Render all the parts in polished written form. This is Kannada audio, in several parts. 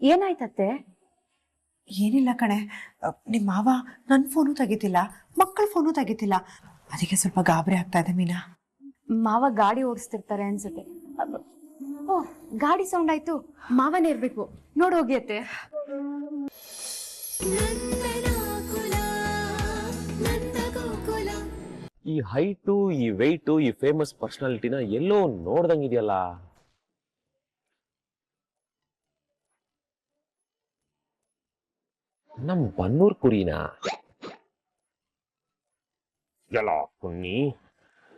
ಏನಾಯ್ತತ್ತೆ? ಏನಿಲ್ಲ ಕಣೆ, ನಿಮ್ಮ ಮಾವ ನನ್ನ ಫೋನು ತೆಗಿತಿಲ್ಲ, ಮಕ್ಕಳ ಫೋನು ತೆಗಿತಿಲ್ಲ. ಅದಕ್ಕೆ ಸ್ವಲ್ಪ ಗಾಬರಿ ಆಗ್ತಾ ಇದೆ ಮೀನಾ. ಮಾವ ಗಾಡಿ ಓಡಿಸ್ತಿರ್ತಾರೆ ಅನ್ಸುತ್ತೆ. ಓ, ಗಾಡಿ ಸೌಂಡ್ ಆಯ್ತು, ಮಾವನೇ ಇರ್ಬೇಕು. ನೋಡೋಗಿ ಅತ್ತೆ. ಈ ಹೈಟು, ಈ ವೆಯ್ಟು, ಈ ಫೇಮಸ್ ಪರ್ಸನಾಲಿಟಿನ ಎಲ್ಲೋ ನೋಡ್ದಂಗಿದೆಯಲ್ಲ. ನಮ್ ಬನ್ನೂರ್ ಕುರಿನ ಎಲ್ಲ ಪುಣ್ಣಿ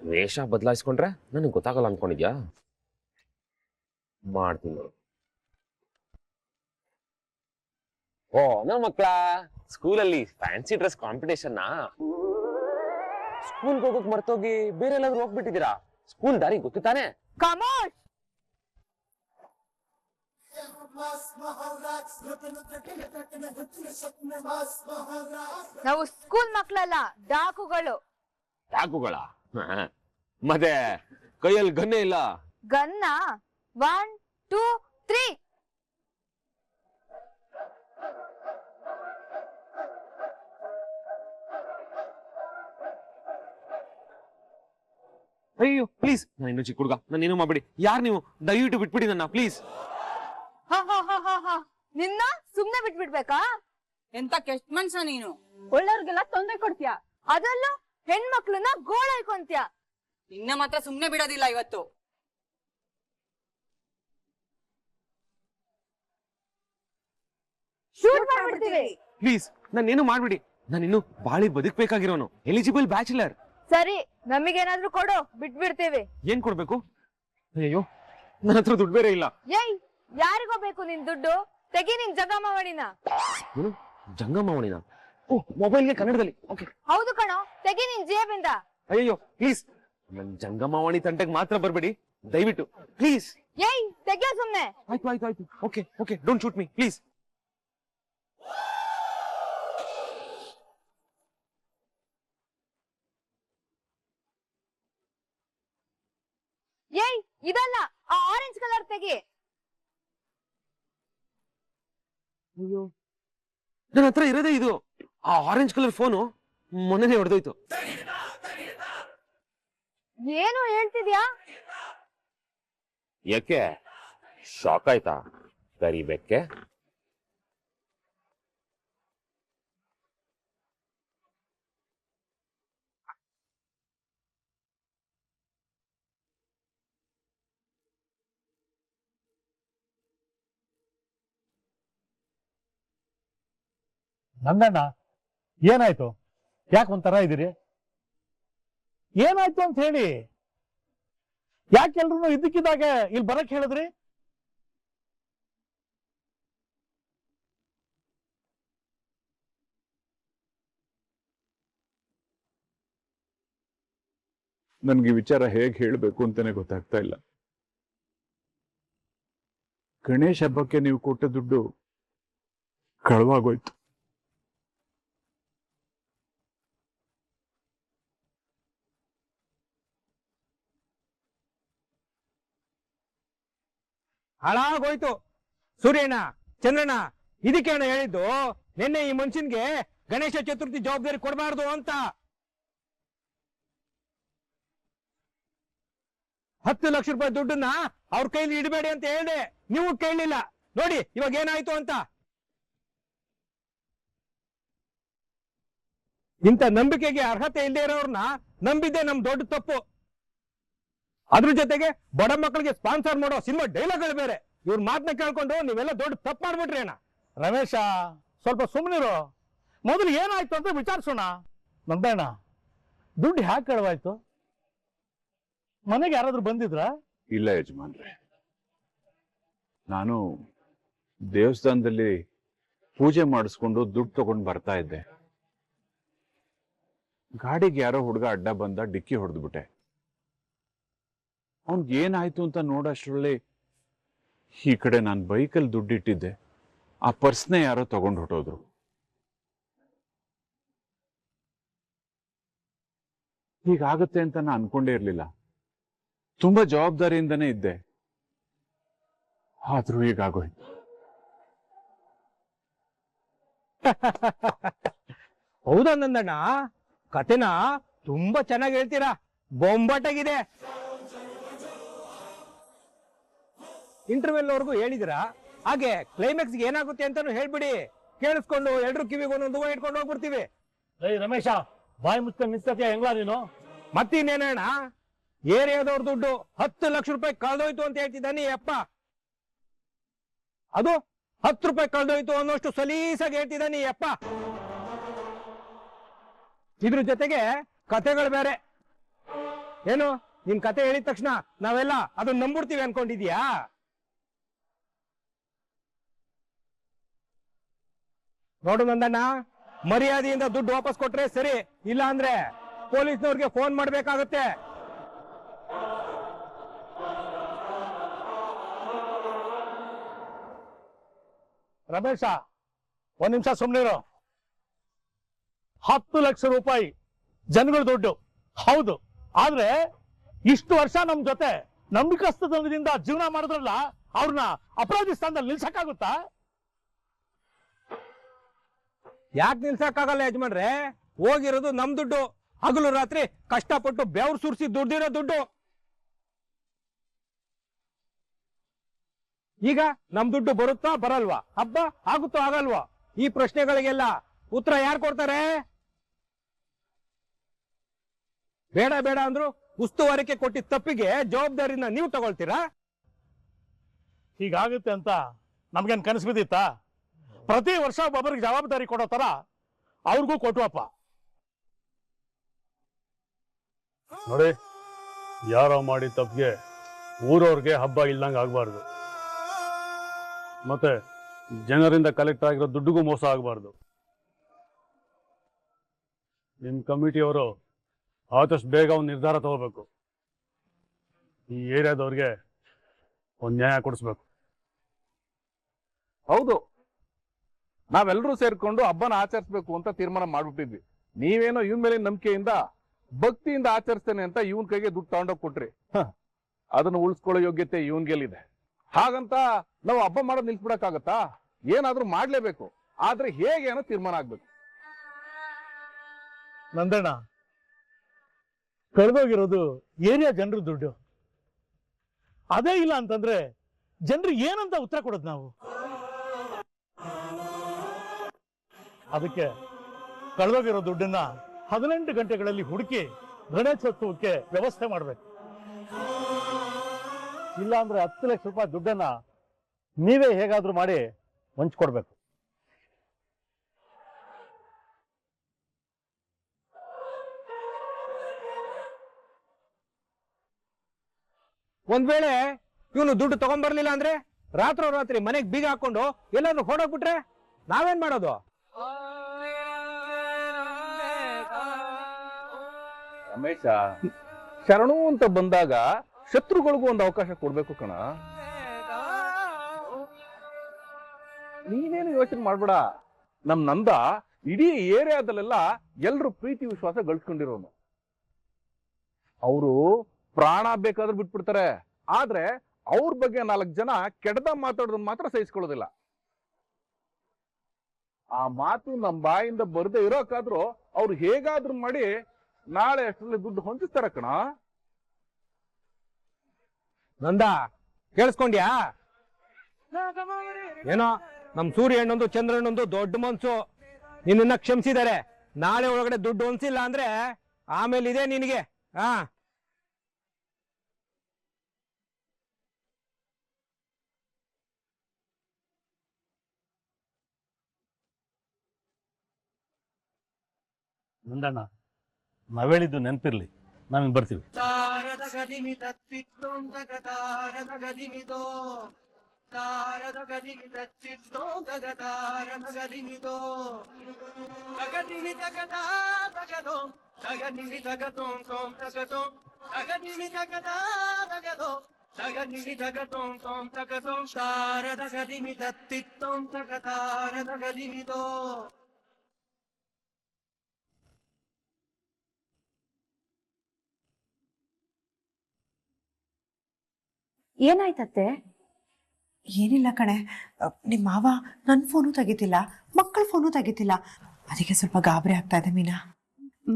ವೇಷ ಬದಲಾಯಿಸ್ಕೊಂಡ್ರೆ ನನಗೆ ಗೊತ್ತಾಗಲ್ಲ ಅನ್ಕೊಂಡಿದ್ಯಾ? ಮಾಡ್ತೀನಿ. ಓ ನನ್ನ ಮಕ್ಕಳ, ಸ್ಕೂಲಲ್ಲಿ ಫ್ಯಾನ್ಸಿ ಡ್ರೆಸ್ ಕಾಂಪಿಟೇಷನ್ ಸ್ಕೂಲ್ಗೆ ಹೋಗೋಕ್ ಮರ್ತೋಗಿ ಬೇರೆ ಎಲ್ಲಾದ್ರೂ ಹೋಗ್ಬಿಟ್ಟಿದ್ದೀರಾ? ಸ್ಕೂಲ್ ದಾರಿ ಗೊತ್ತಿತ್ತಾನೆ? ಕಮೋಶ್! ನಾವು ಸ್ಕೂಲ್ ಮಕ್ಕಳಲ್ಲ, ಡಾಕುಗಳು. ಡಾಕುಗಳ? ಮತ್ತೆ ಕೈಯಲ್ಲಿ ಗನ್ನೇ ಇಲ್ಲ? ಗನ್ನ 1 2 3. ಅಯ್ಯೋ ಪ್ಲೀಸ್, ನಾನು ಇನ್ನು ಚಿಕ್ಕ ಹುಡುಗ, ನಾನು ಏನೂ ಮಾಡ್ಬಿಡಿ. ಯಾರು ನೀವು? ದಯವಿಟ್ಟು ಬಿಟ್ಬಿಡಿ ನನ್ನ ಪ್ಲೀಸ್. ನಿನ್ನ ಸುಮ್ನೆ ಬಿಟ್ಬಿಡ್ಬೇಕಾ? ಎಂತ ಕೆಟ್ಟ ಮನ್ಸ ನೀನು. ಒಳ್ಳೆಯವ್ರಿಗೆಲ್ಲ ತೊಂದರೆ ಕೊಡ್ತೀಯ, ಅದಲ್ಲ ಹೆಣ್ಮಕ್ಳನ್ನ ಗೋಳಾಯ್ಕೊಂತೀಯ. ನಿನ್ನ ಮಾತ್ರ ಸುಮ್ನೆ ಬಿಡೋದಿಲ್ಲ ಇವತ್ತು. ಶೂಟ್ ಮಾಡ್ಬಿಡ್ತೀವಿ. ಪ್ಲೀಸ್ ನಾನೇನು ಮಾಡ್ಬಿಡಿ. ನಾನು ಇನ್ನು ಬಾಳಿ ಬದುಕಬೇಕಾಗಿರೋನು, ಎಲಿಜಿಬಲ್ ಬ್ಯಾಚುಲರ್. ಸರಿ, ನಮಗೇನಾದ್ರೂ ಕೊಡು, ಬಿಟ್ಬಿಡ್ತೀವಿ. ಏನ್ ಕೊಡ್ಬೇಕು? ಅಯ್ಯೋ ನನ್ನ ಹತ್ರ ದುಡ್ಡು ಬೇರೆ ಇಲ್ಲ. ಏಯ್, ಯಾರಿಗೋ ಬೇಕು ನಿನ್ ದುಡ್ಡು? ತೆಗಿ ನಿನ್ ಜಂಗಮಾವಣಿನ. ಏನು ಜಂಗಮಾವಣಿನ? ಓ, ಮೊಬೈಲ್ಗೆ ಕನ್ನಡದಲ್ಲಿ. ಓಕೆ. ಹೌದು ಕಣೋ, ತೆಗಿ ನಿನ್ ಜೇಬಿಂದ. ಅಯ್ಯೋ ಪ್ಲೀಸ್, ನನ್ ಜಂಗಮಾವಣಿ ತಂಟೆಗೆ ಮಾತ್ರ ಬರ್ಬೇಡಿ ದಯವಿಟ್ಟು, ಪ್ಲೀಸ್. ಏಯ್, ತೆಗಿಯೋ ಸುಮ್ನೆ. ಆಯ್ತು ಆಯ್ತು ಆಯ್ತು, okay okay, don't shoot me please. ಏಯ್, ಇದಲ್ಲ, ಆ ಆರೆಂಜ್ ಕಲರ್ ತೆಗಿ. ಅಯ್ಯೋ, ನನ್ನ ಹತ್ರ ಇರೋದೇ ಇದು. ಆ ಆರೆಂಜ್ ಕಲರ್ ಫೋನು ಮೊನ್ನೆನೆ ಹೊಡೆದೋಯ್ತು. ಏನು ಹೇಳ್ತಿದ್ಯಾ? ಯಾಕೆ ಶಾಕ್ ಆಯ್ತಾ ಕರಿಬೇಕೆ? ನಂದಣ್ಣ, ಏನಾಯ್ತು? ಯಾಕೆ ಒಂಥರ ಇದ್ದೀರಿ? ಏನಾಯ್ತು ಅಂತ ಹೇಳಿ. ಯಾಕೆಲ್ರು ಇದ್ದಕ್ಕಿದ್ದಾಗ ಇಲ್ಲಿ ಬರಕ್ ಹೇಳಿದ್ರಿ? ನನ್ಗೆ ವಿಚಾರ ಹೇಗೆ ಹೇಳಬೇಕು ಅಂತಾನೆ ಗೊತ್ತಾಗ್ತಾ ಇಲ್ಲ. ಗಣೇಶ್ ಹಬ್ಬಕ್ಕೆ ನೀವು ಕೊಟ್ಟ ದುಡ್ಡು ಕಳವಾಗೋಯ್ತು. ಹಾಳಾಗೋಯ್ತು. ಸೂರ್ಯಣ್ಣ, ಚಂದ್ರಣ್ಣ, ಇದಕ್ಕೆ ಅಣ್ಣ ಹೇಳಿದ್ದು ನಿನ್ನೆ ಈ ಮನುಷ್ಯನ್ಗೆ ಗಣೇಶ ಚತುರ್ಥಿ ಜವಾಬ್ದಾರಿ ಕೊಡಬಾರ್ದು ಅಂತ. 10 ಲಕ್ಷ ರೂಪಾಯಿ ದುಡ್ಡನ್ನ ಅವ್ರ ಕೈಲಿ ಇಡಬೇಡಿ ಅಂತ ಹೇಳಿದೆ, ನೀವು ಕೇಳಲಿಲ್ಲ. ನೋಡಿ ಇವಾಗ ಏನಾಯ್ತು ಅಂತ. ಇಂಥ ನಂಬಿಕೆಗೆ ಅರ್ಹತೆ ಇಲ್ಲದೆ ಇರೋರ್ನ ನಂಬಿದ್ದೆ ನಮ್ ದೊಡ್ಡ ತಪ್ಪು. ಅದ್ರ ಜೊತೆಗೆ ಬಡ ಮಕ್ಕಳಿಗೆ ಸ್ಪಾನ್ಸರ್ ಮಾಡೋ ಸಿನಿಮಾ ಡೈಲಾಗ್ಗಳು ಬೇರೆ. ಇವ್ರ ಮಾತನ್ನ ಕೇಳ್ಕೊಂಡು ನೀವೆಲ್ಲ ದೊಡ್ಡ ತಪ್ಪು ಮಾಡ್ಬಿಟ್ರಿ ಅಣ್ಣ. ರಮೇಶ, ಸ್ವಲ್ಪ ಸುಮ್ಮನಿರು. ಮೊದಲು ಏನಾಯ್ತು ಅಂತ ವಿಚಾರಿಸೋಣ. ನಂದಣ್ಣ, ದುಡ್ಡು ಹ್ಯಾಕ್ ಕಳವಾಯ್ತು? ಮನೆಗೆ ಯಾರಾದ್ರೂ ಬಂದಿದ್ರ? ಇಲ್ಲ ಯಜಮಾನ್ರೆ, ನಾನು ದೇವಸ್ಥಾನದಲ್ಲಿ ಪೂಜೆ ಮಾಡಿಸ್ಕೊಂಡು ದುಡ್ಡು ತಗೊಂಡು ಬರ್ತಾ ಇದ್ದೆ. ಗಾಡಿಗೆ ಯಾರೋ ಹುಡುಗ ಅಡ್ಡ ಬಂದ, ಡಿಕ್ಕಿ ಹೊಡೆದ್ಬಿಟ್ಟೆ. ಅವನ್ಗೆ ಏನಾಯ್ತು ಅಂತ ನೋಡೋಷ್ಟ್ರಲ್ಲಿ ಈ ಕಡೆ ನಾನು ಬೈಕಲ್ಲಿ ದುಡ್ಡಿಟ್ಟಿದ್ದೆ, ಆ ಪರ್ಸ್ನೇ ಯಾರೋ ತಗೊಂಡು ಹೊಟ್ಟೋದ್ರು. ಹೀಗಾಗುತ್ತೆ ಅಂತ ನಾನು ಅನ್ಕೊಂಡೇ ಇರ್ಲಿಲ್ಲ. ತುಂಬಾ ಜವಾಬ್ದಾರಿಯಿಂದನೇ ಇದ್ದೆ, ಆದ್ರೂ ಹೀಗಾಗೋಯ್ತು. ಹೌದಾ ನಂದಣ್ಣ, ಕತೆನ ತುಂಬಾ ಚೆನ್ನಾಗಿ ಹೇಳ್ತೀರಾ, ಬೊಂಬಾಟಾಗಿದೆ. ಇಂಟರ್ವೆಲ್ ವರ್ಗೂ ಹೇಳಿದಿರಾ, ಹಾಗೆ ಕ್ಲೈಮ್ಯಾಕ್ಸ್ ಏನಾಗುತ್ತೆ ಅಂತಾನು ಹೇಳ್ಬಿಡಿ, ಕೇಳಿಸ್ಕೊಂಡು ಎಲ್ರು ಕಿವಿಗೆ ಒಂದೊಂದು ಹೂವ ಇಟ್ಕೊಂಡು ಹೋಗ್ಬಿಡ್ತೀವಿ. ರಮೇಶ, ಬಾಯಿ ಮುಚ್ಕೊಂಡು ನಿಂತ್ಕತಿಯ ಹೆಂಗ್ಲಾ ನೀನು? ಮತ್ತಿನ್ನೇನಣ್ಣ, ಏರಿಯಾದವ್ರ ದುಡ್ಡು 10 ಲಕ್ಷ ರೂಪಾಯಿ ಕಳ್ದೋಯ್ತು ಅಂತ ಹೇಳ್ತಿದ್ದಾನೆ ಅಪ್ಪ. ಅದು 10 ರೂಪಾಯಿ ಕಳ್ದೋಯ್ತು ಅನ್ನೋಷ್ಟು ಸಲೀಸಾಗಿ ಹೇಳ್ತಿದ್ದಾನೆ ಅಪ್ಪ. ಇದ್ರ ಜೊತೆಗೆ ಕತೆಗಳು ಬೇರೆ. ಏನು, ನಿನ್ ಕತೆ ಹೇಳಿದ ತಕ್ಷಣ ನಾವೆಲ್ಲ ಅದನ್ನ ನಂಬಿಡ್ತೀವಿ ಅನ್ಕೊಂಡಿದ್ಯಾ? ನೋಡು ನಂದಣ್ಣ, ಮರ್ಯಾದೆಯಿಂದ ದುಡ್ಡು ವಾಪಸ್ ಕೊಟ್ರೆ ಸರಿ, ಇಲ್ಲ ಅಂದ್ರೆ ಪೊಲೀಸ್ನವ್ರಿಗೆ ಫೋನ್ ಮಾಡ್ಬೇಕಾಗುತ್ತೆ. ರಮೇಶ, ಒಂದ್ ನಿಮಿಷ ಸುಮ್ನಿರು. 10 ಲಕ್ಷ ರೂಪಾಯಿ ಜನಗಳ ದುಡ್ಡು ಹೌದು, ಆದ್ರೆ ಇಷ್ಟು ವರ್ಷ ನಮ್ ಜೊತೆ ನಂಬಿಕಸ್ತದಿಂದ ಜೀವನ ಮಾಡಿದ್ರಲ್ಲ, ಅವ್ರನ್ನ ಅಪರಾಧಿ ಸ್ಥಾನದಲ್ಲಿ ನಿಲ್ಸಕ್ಕಾಗುತ್ತಾ? ಯಾಕೆ ನಿಲ್ಸಕ್ಕಾಗಲ್ಲ ಯಜಮಾನ್ರೆ? ಹೋಗಿರೋದು ನಮ್ ದುಡ್ಡು, ಹಗಲು ರಾತ್ರಿ ಕಷ್ಟಪಟ್ಟು ಬೆವ್ರು ಸುರಿಸಿ ದುಡ್ಡಿರೋ ದುಡ್ಡು. ಈಗ ನಮ್ ದುಡ್ಡು ಬರುತ್ತಾ ಬರಲ್ವಾ? ಹಬ್ಬ ಆಗುತ್ತೋ ಆಗಲ್ವಾ? ಈ ಪ್ರಶ್ನೆಗಳಿಗೆಲ್ಲ ಉತ್ತರ ಯಾರು ಕೊಡ್ತಾರೆ? ಬೇಡ ಬೇಡ ಅಂದ್ರು ಉಸ್ತುವಾರಿಕೆ ಕೊಟ್ಟಿದ್ದ ತಪ್ಪಿಗೆ ಜವಾಬ್ದಾರಿನ ನೀವು ತಗೊಳ್ತೀರಾ? ಹೀಗಾಗುತ್ತೆ ಅಂತ ನಮ್ಗೇನ್ ಕನಸು ಬಿದ್ದಿತ್ತಾ? ಪ್ರತಿ ವರ್ಷ ಒಬ್ಬೊಬ್ಬರಿಗೆ ಜವಾಬ್ದಾರಿ ಕೊಡೋ ತರ ಅವ್ರಿಗೂ ಕೊಟ್ವಪ್ಪ. ನೋಡಿ, ಯಾರೋ ಮಾಡಿದ ತಪ್ಪಿಗೆ ಊರವ್ರಿಗೆ ಹಬ್ಬ ಇಲ್ದಂಗೆ ಆಗ್ಬಾರ್ದು, ಮತ್ತೆ ಜನರಿಂದ ಕಲೆಕ್ಟ್ ಆಗಿರೋ ದುಡ್ಡಿಗೂ ಮೋಸ ಆಗಬಾರ್ದು. ನಿಮ್ ಕಮಿಟಿಯವರು ಆದಷ್ಟು ಬೇಗ ಒಂದು ನಿರ್ಧಾರ ತಗೋಬೇಕು. ಈ ಏರಿಯಾದವ್ರಿಗೆ ಒಂದು ನ್ಯಾಯ ಕೊಡಿಸ್ಬೇಕು. ಹೌದು, ನಾವೆಲ್ಲರೂ ಸೇರ್ಕೊಂಡು ಹಬ್ಬನ ಆಚರಿಸ್ಬೇಕು ಅಂತ ತೀರ್ಮಾನ ಮಾಡ್ಬಿಟ್ಟಿದ್ವಿ. ನೀವೇನೋ ಇವನ್ ಮೇಲೆ ನಂಬಿಕೆಯಿಂದ ಭಕ್ತಿಯಿಂದ ಆಚರಿಸ್ತೇನೆ ಅಂತ ಇವನ್ ಕೈಗೆ ದುಡ್ಡು ತಗೊಂಡೋಗಿ ಕೊಟ್ರಿ. ಅದನ್ನ ಉಳಿಸ್ಕೊಳ್ಳೋ ಯೋಗ್ಯತೆ ಇವನ್ಗೆಲ್ಲಿದೆ? ಹಾಗಂತ ನಾವು ಹಬ್ಬ ಮಾಡೋದು ನಿಲ್ಸ್ಬಿಡಕ್ಕಾಗತ್ತಾ? ಏನಾದ್ರೂ ಮಾಡ್ಲೇಬೇಕು, ಆದ್ರೆ ಹೇಗೆ ಅನ್ನೋ ತೀರ್ಮಾನ ಆಗ್ಬೇಕು. ನಂದಣ್ಣ, ಕಳೆದೋಗಿರೋದು ಏರಿಯಾ ಜನರ ದುಡ್ಡು. ಅದೇ ಇಲ್ಲ ಅಂತಂದ್ರೆ ಜನರಿಗೆ ಏನಂತ ಉತ್ತರ ಕೊಡೋದು ನಾವು? ಅದಕ್ಕೆ ಕಳೆದೋಗಿರೋ ದುಡ್ಡನ್ನ 18 ಗಂಟೆಗಳಲ್ಲಿ ಹುಡುಕಿ ಗಣೇಶೋತ್ಸವಕ್ಕೆ ವ್ಯವಸ್ಥೆ ಮಾಡ್ಬೇಕು. ಇಲ್ಲ ಅಂದ್ರೆ 10 ಲಕ್ಷ ರೂಪಾಯಿ ದುಡ್ಡನ್ನ ನೀವೇ ಹೇಗಾದ್ರೂ ಮಾಡಿ ಹಂಚ್ಕೊಡ್ಬೇಕು. ಒಂದ್ ವೇಳೆ ಇವನು ದುಡ್ಡು ತಗೊಂಡ್ಬರ್ಲಿಲ್ಲ ಅಂದ್ರೆ ರಾತ್ರಿ ಮನೆಗೆ ಬೀಗ ಹಾಕೊಂಡು ಎಲ್ಲಾದ್ರೂ ಹೊಡೋಗ್ಬಿಟ್ರೆ ನಾವೇನ್ ಮಾಡೋದು? ರಮೇಶ, ಶರಣು ಅಂತ ಬಂದಾಗ ಶತ್ರುಗಳಿಗೂ ಒಂದು ಅವಕಾಶ ಕೊಡ್ಬೇಕು ಕಣ. ನೀನೇನು ಯೋಚನೆ ಮಾಡ್ಬೇಡ. ನಮ್ ನಂದ ಇಡೀ ಏರಿಯಾದಲ್ಲೆಲ್ಲ ಎಲ್ರು ಪ್ರೀತಿ ವಿಶ್ವಾಸ ಗಳಿಸ್ಕೊಂಡಿರೋನು. ಅವರು ಪ್ರಾಣ ಬೇಕಾದ್ರೂ ಬಿಟ್ಬಿಡ್ತಾರೆ, ಆದ್ರೆ ಅವ್ರ ಬಗ್ಗೆ 4 ಜನ ಕೆಟ್ಟದ ಮಾತಾಡೋದನ್ನ ಮಾತ್ರ ಸಹಿಸ್ಕೊಳ್ಳೋದಿಲ್ಲ. ಆ ಮಾತು ನಮ್ ಬಾಯಿಂದ ಬರದೇ ಇರೋಕಾದ್ರೂ ಅವ್ರು ಹೇಗಾದ್ರೂ ಮಾಡಿ ನಾಳೆ ಅಷ್ಟರಲ್ಲಿ ದುಡ್ಡು ಹೊಂದಿಸ್ತಾರ ಕಣ. ನಂದ, ಕೇಳಿಸ್ಕೊಂಡ್ಯಾ? ಏನೋ ನಮ್ ಸೂರ್ಯ ಅಣ್ಣಂದು ಚಂದ್ರಣ್ಣಂದು ದೊಡ್ಡ ಮನ್ಸು, ನಿನ್ನ ಕ್ಷಮಿಸಿದ್ದಾರೆ. ನಾಳೆ ಒಳಗಡೆ ದುಡ್ಡು ಹೊಂದಿಸಿಲ್ಲ ಅಂದ್ರೆ ಆಮೇಲೆ ಇದೆ ನಿನಗೆ. ಹಾ, ನಂದಣ್ಣ, ನಾವೇಳಿದ್ದು ನೆನಪಿರ್ಲಿ, ನಾವಿನ್ ಬರ್ತೀವಿ. ಏನಾಯ್ತತ್ತೆ? ಏನಿಲ್ಲ ಕಣೆ, ನಿಮ್ಮ ಮಾವ ನನ್ನ ಫೋನು ತೆಗಿತಿಲ್ಲ, ಮಕ್ಕಳ ಫೋನು ತೆಗಿತಿಲ್ಲ. ಅದಕ್ಕೆ ಸ್ವಲ್ಪ ಗಾಬರಿ ಆಗ್ತಾ ಇದೆ ಮೀನಾ.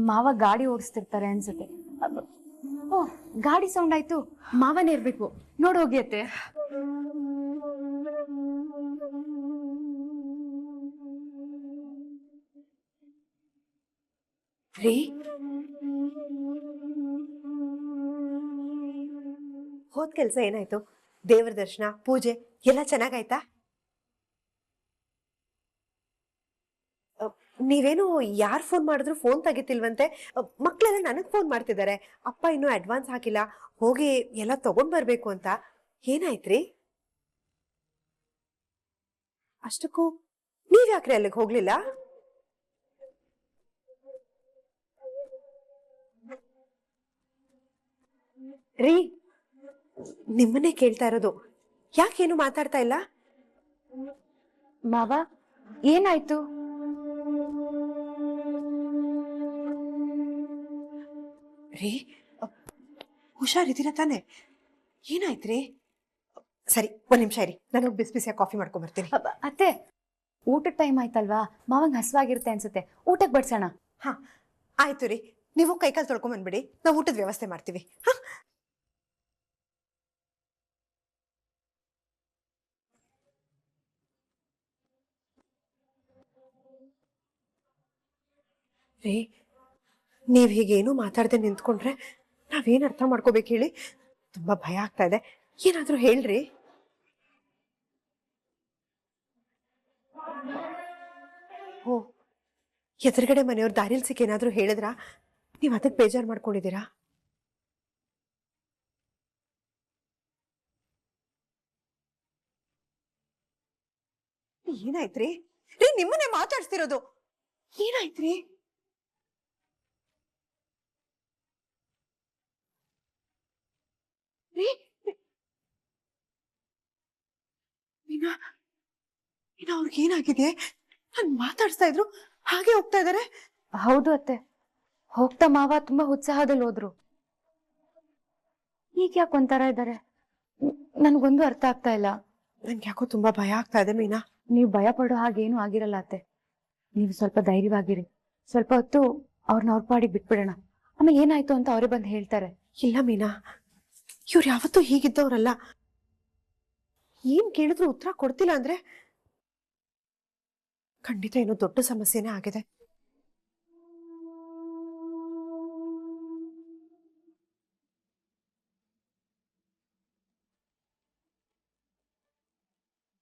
ಮಾವ ಗಾಡಿ ಓಡಿಸ್ತಿರ್ತಾರೆ ಅನ್ಸುತ್ತೆ. ಓ, ಗಾಡಿ ಸೌಂಡ್ ಆಯ್ತು. ಮಾವನೇ ಇರ್ಬೇಕು. ನೋಡ್ ಹೋಗಿ ಅತ್ತೆ. ರೀ, ಹೋದ್ ಕೆಲ್ಸ ಏನಾಯ್ತು? ದೇವರ ದರ್ಶನ, ಪೂಜೆ ಎಲ್ಲ ಚೆನ್ನಾಗಾಯ್ತಾ? ನೀವೇನು ಯಾರು ಫೋನ್ ಮಾಡಿದ್ರು ಫೋನ್ ತೆಗಿತಿಲ್ವಂತೆ. ಮಕ್ಕಳೆಲ್ಲ ನನಗ್ ಫೋನ್ ಮಾಡ್ತಿದ್ದಾರೆ, ಅಪ್ಪ ಇನ್ನೂ ಅಡ್ವಾನ್ಸ್ ಹಾಕಿಲ್ಲ, ಹೋಗಿ ಎಲ್ಲ ತಗೊಂಡ್ ಬರ್ಬೇಕು ಅಂತ. ಏನಾಯ್ತ್ರಿ? ಅಷ್ಟಕ್ಕೂ ನೀವ್ ಯಾಕ್ರಿ ಅಲ್ಲಿಗೆ ಹೋಗ್ಲಿಲ್ಲ? ರೀ, ನಿಮ್ಮನ್ನೇ ಕೇಳ್ತಾ ಇರೋದು, ಯಾಕೇನು ಮಾತಾಡ್ತಾ ಇಲ್ಲ? ಮಾವ ಏನಾಯ್ತು? ರೀ, ಹುಷಾರಿದ್ದೀರ ತಾನೆ? ಏನಾಯ್ತ್ರಿ? ಸರಿ, ಒಂದ್ ನಿಮಿಷ ಇರಿ, ನಾನು ಬಿಸಿ ಬಿಸಿಯಾಗಿ ಕಾಫಿ ಮಾಡ್ಕೊಂಡ್ ಬರ್ತೀನಿ. ಅತ್ತೆ, ಊಟದ ಟೈಮ್ ಆಯ್ತಲ್ವಾ? ಮಾವಂಗ್ ಹಸ್ವಾಗಿರುತ್ತೆ ಅನ್ಸುತ್ತೆ. ಊಟಕ್ಕೆ ಬಡ್ಸೋಣ. ಹಾ, ಆಯ್ತು ರೀ. ನೀವು ಕೈಕಾಲು ತೊಳ್ಕೊಂಡ್ ಬಂದ್ಬಿಡಿ, ನಾವು ಊಟದ ವ್ಯವಸ್ಥೆ ಮಾಡ್ತೀವಿ. ಹಾ, ರೀ, ನೀವ್ ಹೀಗೇನು ಮಾತಾಡದೆ ನಿಂತ್ಕೊಂಡ್ರೆ ನಾವೇನ್ ಅರ್ಥ ಮಾಡ್ಕೋಬೇಕು ಹೇಳಿ? ತುಂಬಾ ಭಯ ಆಗ್ತಾ ಇದೆ, ಏನಾದ್ರೂ ಹೇಳ್ರಿ. ಓ, ಎದುರುಗಡೆ ಮನೆಯವ್ರ ದಾರಿಲ್ ಸಿಕ್ಕ ಏನಾದ್ರೂ ಹೇಳಿದ್ರಾ? ನೀವ್ ಅದಕ್ಕೆ ಬೇಜಾರ್ ಮಾಡ್ಕೊಂಡಿದ್ದೀರಾ? ಏನಾಯ್ತ್ರಿ? ರೀ, ನಿಮ್ಮನ್ನೇ ಮಾತಾಡ್ಸ್ತಿರೋದು. ಏನಾಯ್ತ್ರಿ? ರೀ, ಮೀನಾ, ಅವ್ರಿಗೆ ಏನಾಗಿದೆ? ನಾನ್ ಮಾತಾಡ್ಸ್ತಾ ಇದ್ರು ಹಾಗೆ ಹೋಗ್ತಾ ಇದಾರೆ. ಹೌದು ಅತ್ತೆ, ಹೋಗ್ತಾ ಮಾವ ತುಂಬಾ ಉತ್ಸಾಹದಲ್ಲಿ ಹೋದ್ರು. ಈಗ ಯಾಕೆ ಒಂಥರ ಇದ್ದಾರೆ? ನನ್ಗೊಂದು ಅರ್ಥ ಆಗ್ತಾ ಇಲ್ಲ. ನನ್ಗೆ ಯಾಕೋ ತುಂಬಾ ಭಯ ಆಗ್ತಾ ಇದೆ ಮೀನಾ. ನೀವು ಭಯ ಪಡೋ ಹಾಗೇನು ಆಗಿರಲ್ಲ ಅತ್ತೆ. ನೀವು ಸ್ವಲ್ಪ ಧೈರ್ಯವಾಗಿರಿ. ಸ್ವಲ್ಪ ಹೊತ್ತು ಅವ್ರನ್ನ ಅವ್ರ ಪಾಡಿಗೆ ಬಿಟ್ಬಿಡೋಣ. ಆಮೇಲೆ ಏನಾಯ್ತು ಅಂತ ಅವರೇ ಬಂದು ಹೇಳ್ತಾರೆ. ಇಲ್ಲ ಮೀನಾ, ಇವ್ರು ಯಾವತ್ತೂ ಹೀಗಿದ್ದವ್ರಲ್ಲ. ಏನ್ ಕೇಳಿದ್ರು ಉತ್ತರ ಕೊಡ್ತಿಲ್ಲ ಅಂದ್ರೆ ಖಂಡಿತ ಏನೋ ದೊಡ್ಡ ಸಮಸ್ಯೆನೇ ಆಗಿದೆ.